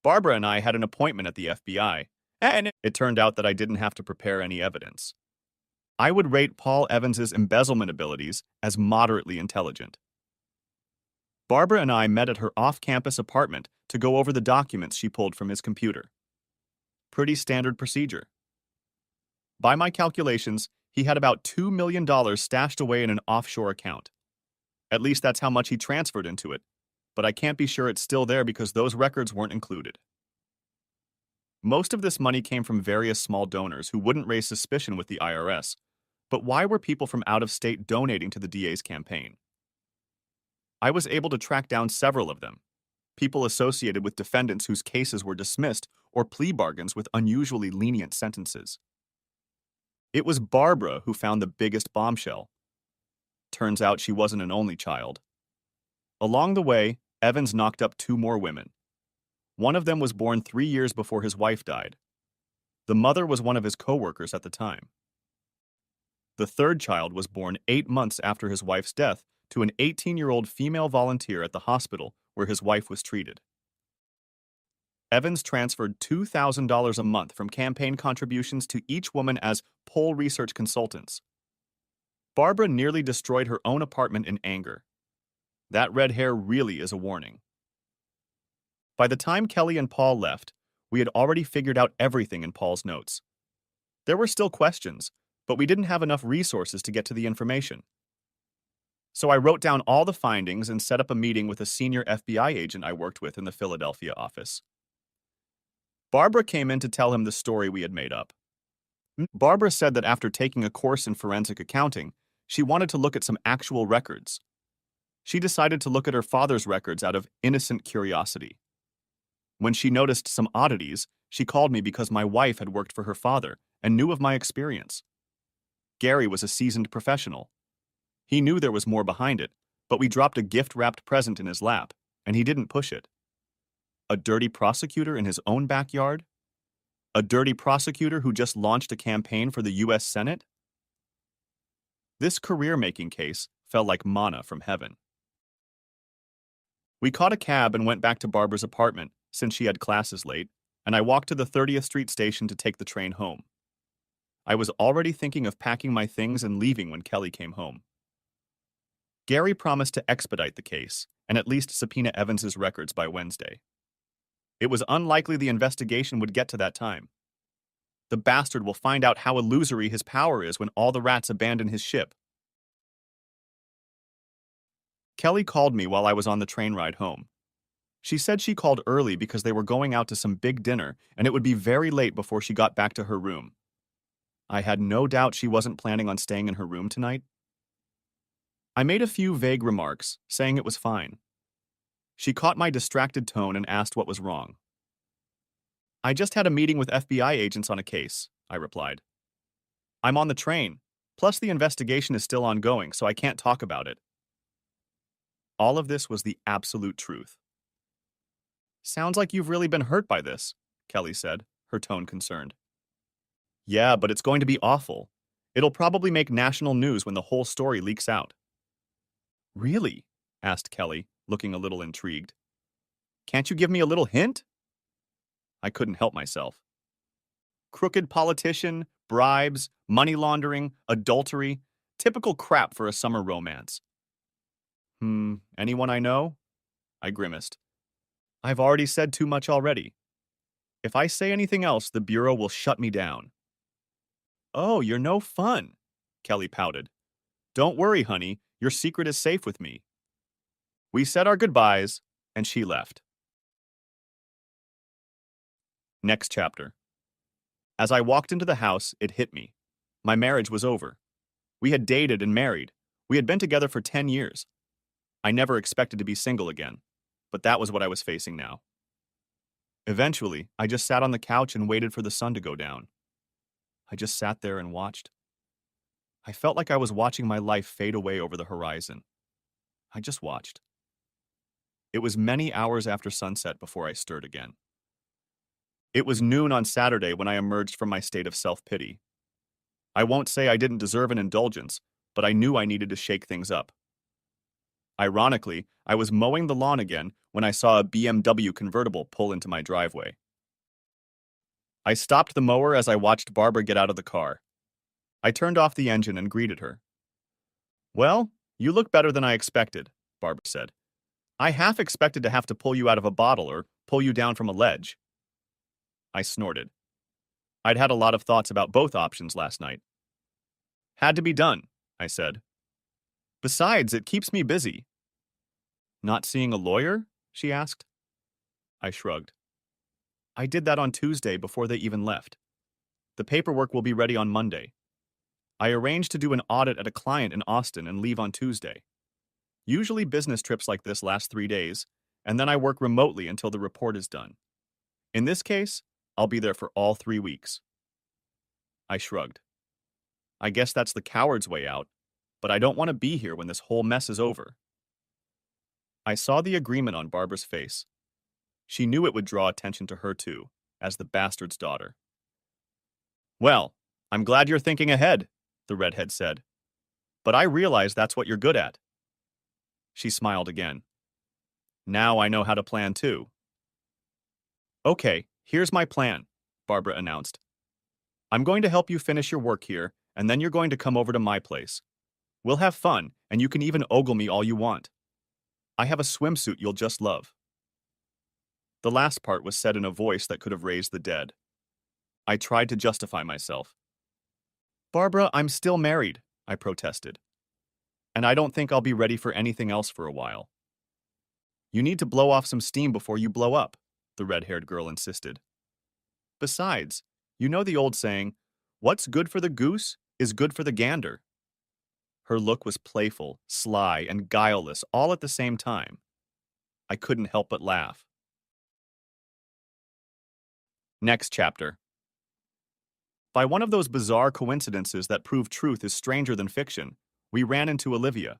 Speaker 1: Barbara and I had an appointment at the FBI, and it turned out that I didn't have to prepare any evidence. I would rate Paul Evans's embezzlement abilities as moderately intelligent. Barbara and I met at her off-campus apartment to go over the documents she pulled from his computer. Pretty standard procedure. By my calculations, he had about $2 million stashed away in an offshore account. At least that's how much he transferred into it, but I can't be sure it's still there because those records weren't included. Most of this money came from various small donors who wouldn't raise suspicion with the IRS, but why were people from out of state donating to the DA's campaign? I was able to track down several of them, people associated with defendants whose cases were dismissed or plea bargains with unusually lenient sentences. It was Barbara who found the biggest bombshell. Turns out she wasn't an only child. Along the way, Evans knocked up 2 more women. One of them was born 3 years before his wife died. The mother was one of his co-workers at the time. The third child was born 8 months after his wife's death to an 18-year-old female volunteer at the hospital where his wife was treated. Evans transferred $2,000 a month from campaign contributions to each woman as poll research consultants. Barbara nearly destroyed her own apartment in anger. That red hair really is a warning. By the time Kelly and Paul left, we had already figured out everything in Paul's notes. There were still questions, but we didn't have enough resources to get to the information. So I wrote down all the findings and set up a meeting with a senior FBI agent I worked with in the Philadelphia office. Barbara came in to tell him the story we had made up. Barbara said that after taking a course in forensic accounting, she wanted to look at some actual records. She decided to look at her father's records out of innocent curiosity. When she noticed some oddities, she called me because my wife had worked for her father and knew of my experience. Gary was a seasoned professional. He knew there was more behind it, but we dropped a gift-wrapped present in his lap, and he didn't push it. A dirty prosecutor in his own backyard? A dirty prosecutor who just launched a campaign for the U.S. Senate? This career-making case fell like manna from heaven. We caught a cab and went back to Barbara's apartment, since she had classes late, and I walked to the 30th Street station to take the train home. I was already thinking of packing my things and leaving when Kelly came home. Gary promised to expedite the case and at least subpoena Evans's records by Wednesday. It was unlikely the investigation would get to that time. The bastard will find out how illusory his power is when all the rats abandon his ship. Kelly called me while I was on the train ride home. She said she called early because they were going out to some big dinner and it would be very late before she got back to her room. I had no doubt she wasn't planning on staying in her room tonight. I made a few vague remarks, saying it was fine. She caught my distracted tone and asked what was wrong. I just had a meeting with FBI agents on a case, I replied. I'm on the train, plus the investigation is still ongoing, so I can't talk about it. All of this was the absolute truth. Sounds like you've really been hurt by this, Kelly said, her tone concerned. Yeah, but it's going to be awful. It'll probably make national news when the whole story leaks out. Really? Asked Kelly, looking a little intrigued. Can't you give me a little hint? I couldn't help myself. Crooked politician, bribes, money laundering, adultery, typical crap for a summer romance. Anyone I know? I grimaced. I've already said too much already. If I say anything else, the Bureau will shut me down. Oh, you're no fun, Kelly pouted. Don't worry, honey, your secret is safe with me. We said our goodbyes, and she left. Next chapter. As I walked into the house, it hit me. My marriage was over. We had dated and married. We had been together for 10 years. I never expected to be single again, but that was what I was facing now. Eventually, I just sat on the couch and waited for the sun to go down. I just sat there and watched. I felt like I was watching my life fade away over the horizon. I just watched. It was many hours after sunset before I stirred again. It was noon on Saturday when I emerged from my state of self-pity. I won't say I didn't deserve an indulgence, but I knew I needed to shake things up. Ironically, I was mowing the lawn again when I saw a BMW convertible pull into my driveway. I stopped the mower as I watched Barbara get out of the car. I turned off the engine and greeted her. Well, you look better than I expected, Barbara said. I half expected to have to pull you out of a bottle or pull you down from a ledge. I snorted. I'd had a lot of thoughts about both options last night. Had to be done, I said. Besides, it keeps me busy. Not seeing a lawyer? She asked. I shrugged. I did that on Tuesday before they even left. The paperwork will be ready on Monday. I arranged to do an audit at a client in Austin and leave on Tuesday. Usually business trips like this last 3 days, and then I work remotely until the report is done. In this case, I'll be there for all 3 weeks. I shrugged. I guess that's the coward's way out, but I don't want to be here when this whole mess is over. I saw the agreement on Barbara's face. She knew it would draw attention to her too, as the bastard's daughter. Well, I'm glad you're thinking ahead, the redhead said. But I realize that's what you're good at. She smiled again. Now I know how to plan too. Okay, here's my plan, Barbara announced. I'm going to help you finish your work here, and then you're going to come over to my place. We'll have fun, and you can even ogle me all you want. I have a swimsuit you'll just love. The last part was said in a voice that could have raised the dead. I tried to justify myself. Barbara, I'm still married, I protested. And I don't think I'll be ready for anything else for a while. You need to blow off some steam before you blow up, the red-haired girl insisted. Besides, you know the old saying, what's good for the goose is good for the gander. Her look was playful, sly, and guileless all at the same time. I couldn't help but laugh. Next chapter. By one of those bizarre coincidences that prove truth is stranger than fiction, we ran into Olivia.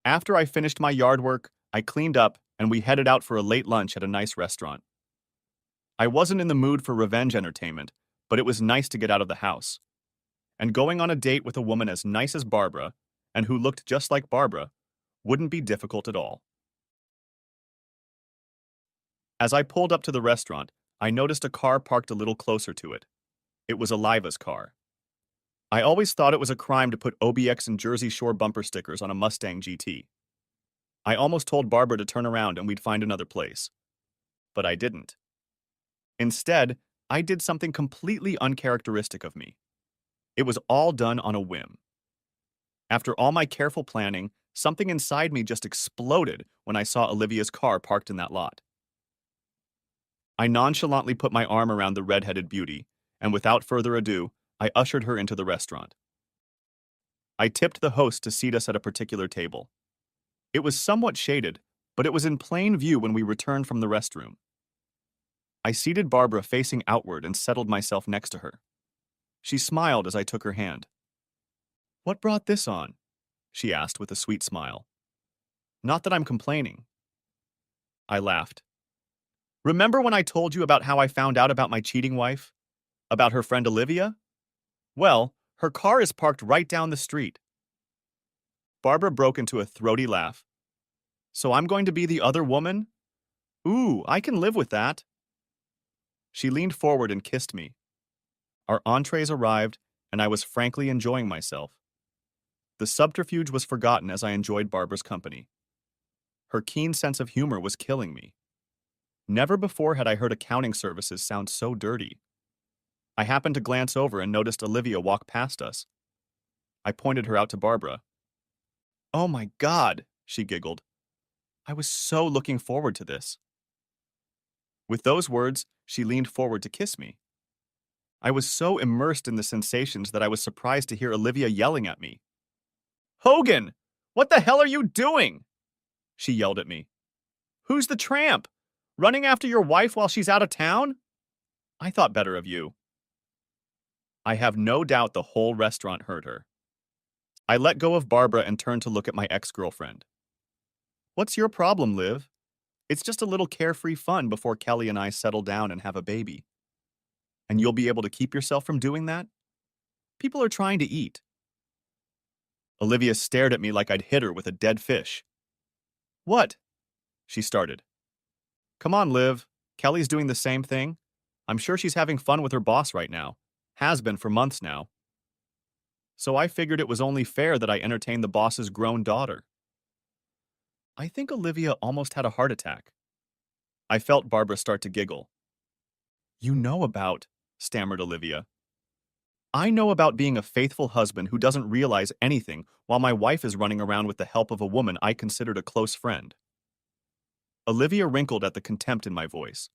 Speaker 1: After I finished my yard work, I cleaned up and we headed out for a late lunch at a nice restaurant. I wasn't in the mood for revenge entertainment, but it was nice to get out of the house. And going on a date with a woman as nice as Barbara, and who looked just like Barbara, wouldn't be difficult at all. As I pulled up to the restaurant, I noticed a car parked a little closer to it. It was Eliva's car. I always thought it was a crime to put OBX and Jersey Shore bumper stickers on a Mustang GT. I almost told Barbara to turn around and we'd find another place. But I didn't. Instead, I did something completely uncharacteristic of me. It was all done on a whim. After all my careful planning, something inside me just exploded when I saw Olivia's car parked in that lot. I nonchalantly put my arm around the red-headed beauty, and without further ado, I ushered her into the restaurant. I tipped the host to seat us at a particular table. It was somewhat shaded, but it was in plain view when we returned from the restroom. I seated Barbara facing outward and settled myself next to her. She smiled as I took her hand. What brought this on? She asked with a sweet smile. Not that I'm complaining. I laughed. Remember when I told you about how I found out about my cheating wife? About her friend Olivia? Well, her car is parked right down the street. Barbara broke into a throaty laugh. So I'm going to be the other woman? Ooh, I can live with that. She leaned forward and kissed me. Our entrees arrived, and I was frankly enjoying myself. The subterfuge was forgotten as I enjoyed Barbara's company. Her keen sense of humor was killing me. Never before had I heard accounting services sound so dirty. I happened to glance over and noticed Olivia walk past us. I pointed her out to Barbara. "Oh my God," she giggled. "I was so looking forward to this." With those words, she leaned forward to kiss me. I was so immersed in the sensations that I was surprised to hear Olivia yelling at me. "Hogan, what the hell are you doing?" she yelled at me. "Who's the tramp? Running after your wife while she's out of town? I thought better of you." I have no doubt the whole restaurant heard her. I let go of Barbara and turned to look at my ex-girlfriend. "What's your problem, Liv? It's just a little carefree fun before Kelly and I settle down and have a baby. And you'll be able to keep yourself from doing that? People are trying to eat." Olivia stared at me like I'd hit her with a dead fish. "What?" she started. "Come on, Liv. Kelly's doing the same thing. I'm sure she's having fun with her boss right now. Has been for months now. So I figured it was only fair that I entertain the boss's grown daughter." I think Olivia almost had a heart attack. I felt Barbara start to giggle. "You know about," stammered Olivia. "I know about being a faithful husband who doesn't realize anything while my wife is running around with the help of a woman I considered a close friend." Olivia wrinkled at the contempt in my voice.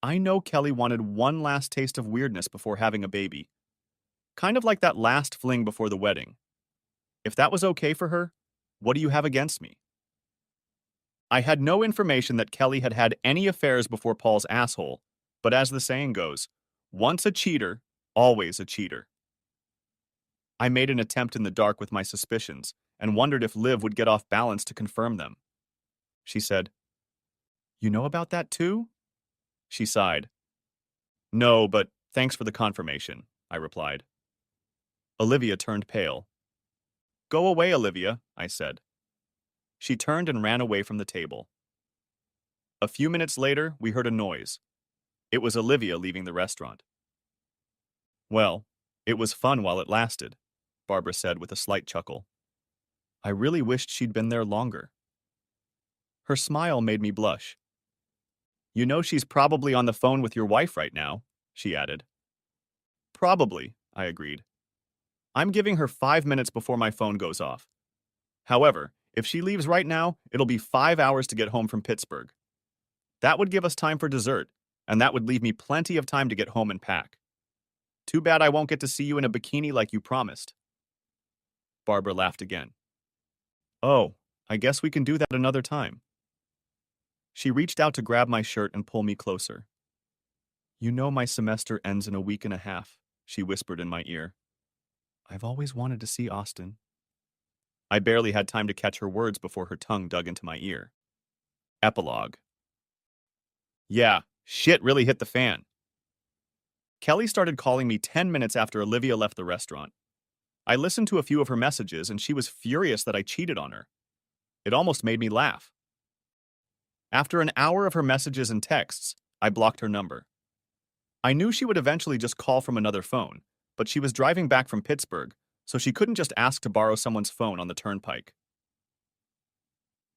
Speaker 1: "I know Kelly wanted one last taste of weirdness before having a baby. Kind of like that last fling before the wedding. If that was okay for her, what do you have against me?" I had no information that Kelly had had any affairs before Paul's asshole, but as the saying goes, once a cheater, always a cheater. I made an attempt in the dark with my suspicions and wondered if Liv would get off balance to confirm them. She said, "You know about that too?" She sighed. "No, but thanks for the confirmation," I replied. Olivia turned pale. "Go away, Olivia," I said. She turned and ran away from the table. A few minutes later, we heard a noise. It was Olivia leaving the restaurant. "Well, it was fun while it lasted," Barbara said with a slight chuckle. "I really wished she'd been there longer." Her smile made me blush. "You know she's probably on the phone with your wife right now," she added. "Probably," I agreed. "I'm giving her 5 minutes before my phone goes off. However, if she leaves right now, it'll be 5 hours to get home from Pittsburgh. That would give us time for dessert, and that would leave me plenty of time to get home and pack. Too bad I won't get to see you in a bikini like you promised." Barbara laughed again. "Oh, I guess we can do that another time." She reached out to grab my shirt and pull me closer. "You know my semester ends in a week and a half," she whispered in my ear. "I've always wanted to see Austin." I barely had time to catch her words before her tongue dug into my ear. Epilogue. Yeah, shit really hit the fan. Kelly started calling me 10 minutes after Olivia left the restaurant. I listened to a few of her messages and she was furious that I cheated on her. It almost made me laugh. After an hour of her messages and texts, I blocked her number. I knew she would eventually just call from another phone, but she was driving back from Pittsburgh, so she couldn't just ask to borrow someone's phone on the turnpike.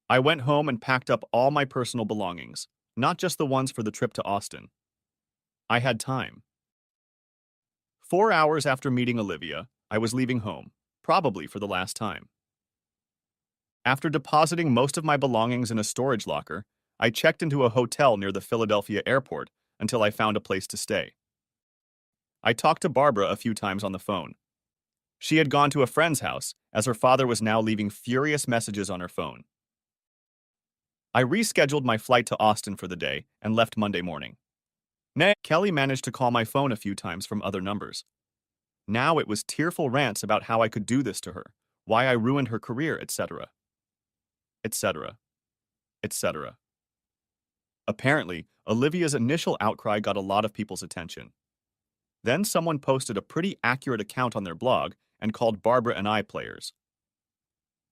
Speaker 1: I went home and packed up all my personal belongings, not just the ones for the trip to Austin. I had time. 4 hours after meeting Olivia, I was leaving home, probably for the last time. After depositing most of my belongings in a storage locker, I checked into a hotel near the Philadelphia airport until I found a place to stay. I talked to Barbara a few times on the phone. She had gone to a friend's house, as her father was now leaving furious messages on her phone. I rescheduled my flight to Austin for the day and left Monday morning. Kelly managed to call my phone a few times from other numbers. Now it was tearful rants about how I could do this to her, why I ruined her career, etc. etc. etc. Apparently, Olivia's initial outcry got a lot of people's attention. Then someone posted a pretty accurate account on their blog and called Barbara and I players.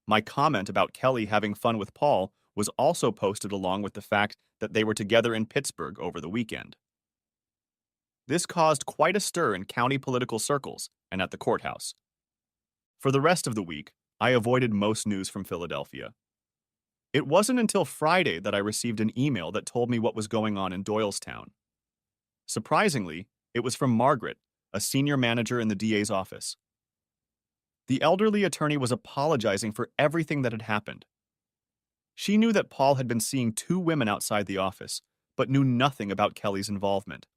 Speaker 1: My comment about Kelly having fun with Paul was also posted along with the fact that they were together in Pittsburgh over the weekend. This caused quite a stir in county political circles and at the courthouse. For the rest of the week, I avoided most news from Philadelphia. It wasn't until Friday that I received an email that told me what was going on in Doylestown. Surprisingly, it was from Margaret, a senior manager in the DA's office. The elderly attorney was apologizing for everything that had happened. She knew that Paul had been seeing two women outside the office, but knew nothing about Kelly's involvement.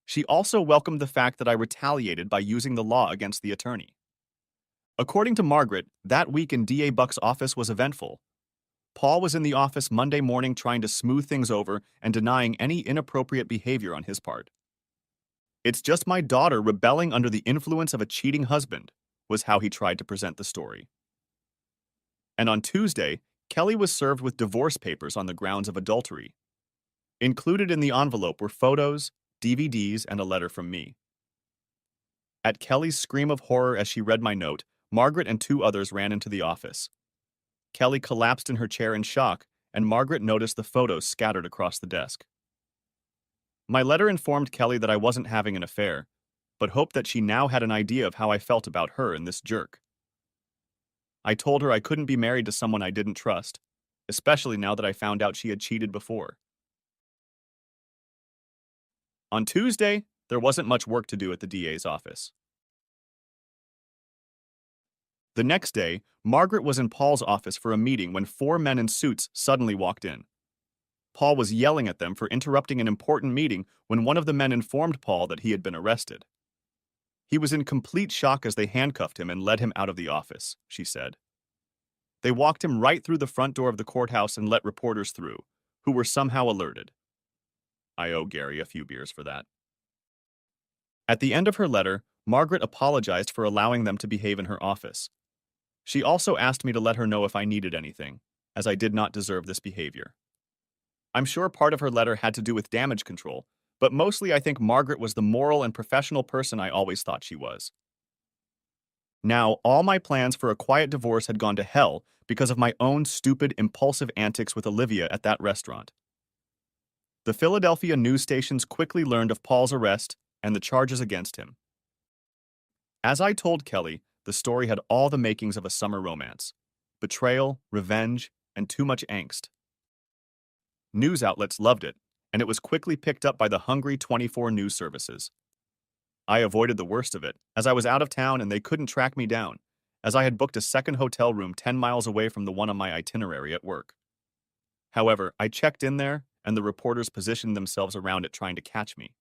Speaker 1: She also welcomed the fact that I retaliated by using the law against the attorney. According to Margaret, that week in DA Buck's office was eventful. Paul was in the office Monday morning trying to smooth things over and denying any inappropriate behavior on his part. "It's just my daughter rebelling under the influence of a cheating husband," was how he tried to present the story. And on Tuesday, Kelly was served with divorce papers on the grounds of adultery. Included in the envelope were photos, DVDs, and a letter from me. At Kelly's scream of horror as she read my note, Margaret and two others ran into the office. Kelly collapsed in her chair in shock, and Margaret noticed the photos scattered across the desk. My letter informed Kelly that I wasn't having an affair, but hoped that she now had an idea of how I felt about her and this jerk. I told her I couldn't be married to someone I didn't trust, especially now that I found out she had cheated before. On Tuesday, there wasn't much work to do at the DA's office. The next day, Margaret was in Paul's office for a meeting when four men in suits suddenly walked in. Paul was yelling at them for interrupting an important meeting when one of the men informed Paul that he had been arrested. He was in complete shock as they handcuffed him and led him out of the office, she said. They walked him right through the front door of the courthouse and let reporters through, who were somehow alerted. I owe Gary a few beers for that. At the end of her letter, Margaret apologized for allowing them to behave in her office. She also asked me to let her know if I needed anything, as I did not deserve this behavior. I'm sure part of her letter had to do with damage control, but mostly I think Margaret was the moral and professional person I always thought she was. Now, all my plans for a quiet divorce had gone to hell because of my own stupid, impulsive antics with Olivia at that restaurant. The Philadelphia news stations quickly learned of Paul's arrest and the charges against him. As I told Kelly, the story had all the makings of a summer romance: betrayal, revenge, and too much angst. News outlets loved it, and it was quickly picked up by the hungry 24 news services. I avoided the worst of it, as I was out of town and they couldn't track me down, as I had booked a second hotel room 10 miles away from the one on my itinerary at work. However, I checked in there, and the reporters positioned themselves around it trying to catch me.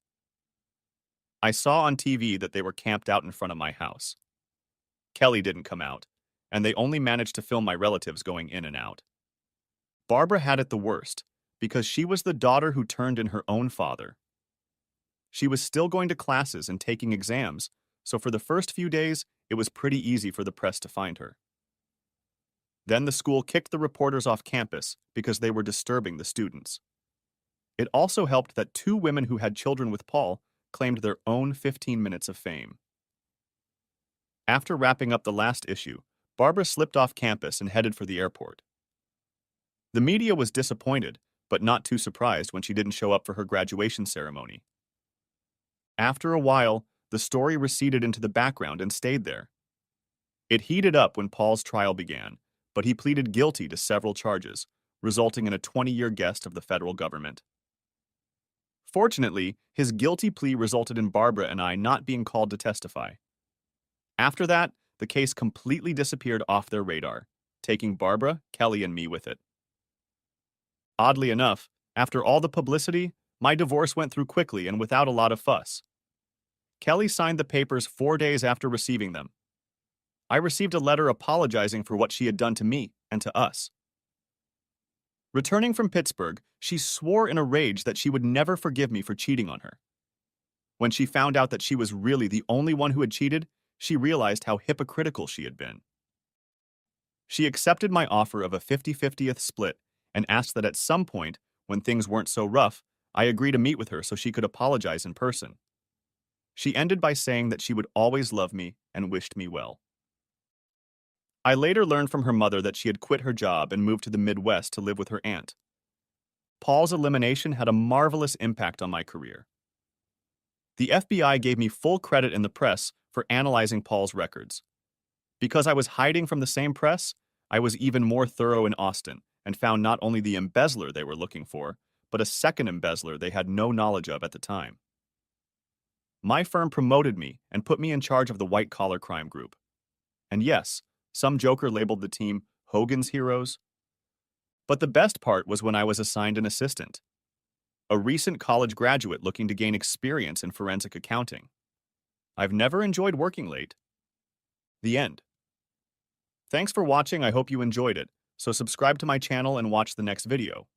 Speaker 1: I saw on TV that they were camped out in front of my house. Kelly didn't come out, and they only managed to film my relatives going in and out. Barbara had it the worst, because she was the daughter who turned in her own father. She was still going to classes and taking exams, so for the first few days, it was pretty easy for the press to find her. Then the school kicked the reporters off campus because they were disturbing the students. It also helped that two women who had children with Paul claimed their own 15 minutes of fame. After wrapping up the last issue, Barbara slipped off campus and headed for the airport. The media was disappointed, but not too surprised when she didn't show up for her graduation ceremony. After a while, the story receded into the background and stayed there. It heated up when Paul's trial began, but he pleaded guilty to several charges, resulting in a 20-year guest of the federal government. Fortunately, his guilty plea resulted in Barbara and I not being called to testify. After that, the case completely disappeared off their radar, taking Barbara, Kelly, and me with it. Oddly enough, after all the publicity, my divorce went through quickly and without a lot of fuss. Kelly signed the papers 4 days after receiving them. I received a letter apologizing for what she had done to me and to us. Returning from Pittsburgh, she swore in a rage that she would never forgive me for cheating on her. When she found out that she was really the only one who had cheated, she realized how hypocritical she had been. She accepted my offer of a 50-50th split and asked that at some point, when things weren't so rough, I agree to meet with her so she could apologize in person. She ended by saying that she would always love me and wished me well. I later learned from her mother that she had quit her job and moved to the Midwest to live with her aunt. Paul's elimination had a marvelous impact on my career. The FBI gave me full credit in the press for analyzing Paul's records. Because I was hiding from the same press, I was even more thorough in Austin and found not only the embezzler they were looking for, but a second embezzler they had no knowledge of at the time. My firm promoted me and put me in charge of the white-collar crime group. And yes, some joker labeled the team Hogan's Heroes. But the best part was when I was assigned an assistant, a recent college graduate looking to gain experience in forensic accounting. I've never enjoyed working late. The end. Thanks for watching. I hope you enjoyed it. So subscribe to my channel and watch the next video.